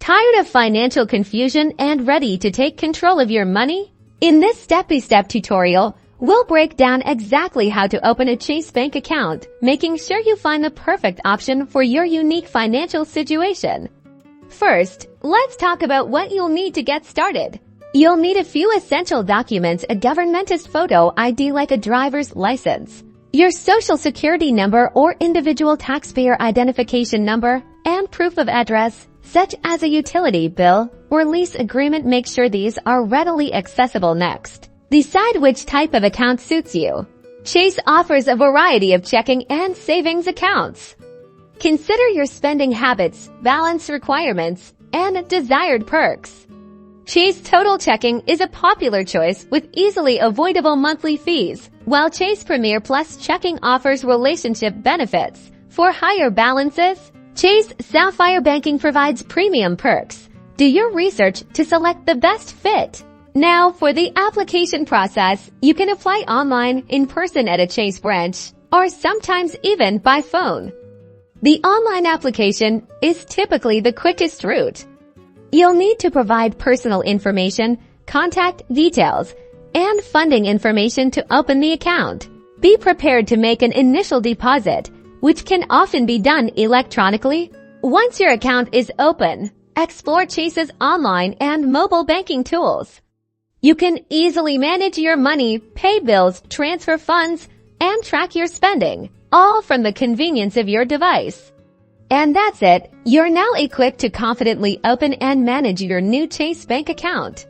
Tired of financial confusion and ready to take control of your money? In this step-by-step tutorial, we'll break down exactly how to open a Chase bank account, making sure you find the perfect option for your unique financial situation. First, let's talk about what you'll need to get started. You'll need a few essential documents: a government's photo ID like a driver's license, your social security number or individual taxpayer identification number, and proof of address, such as a utility bill or lease agreement. Make sure these are readily accessible. Next, decide which type of account suits you. Chase offers a variety of checking and savings accounts. Consider your spending habits, balance requirements, and desired perks. Chase Total Checking is a popular choice with easily avoidable monthly fees, while Chase Premier Plus Checking offers relationship benefits. For higher balances, Chase Sapphire Banking provides premium perks. Do your research to select the best fit. Now, for the application process, you can apply online, in person at a Chase branch, or sometimes even by phone. The online application is typically the quickest route. You'll need to provide personal information, contact details, and funding information to open the account. Be prepared to make an initial deposit, which can often be done electronically. Once your account is open, explore Chase's online and mobile banking tools. You can easily manage your money, pay bills, transfer funds, and track your spending, all from the convenience of your device. And that's it. You're now equipped to confidently open and manage your new Chase bank account.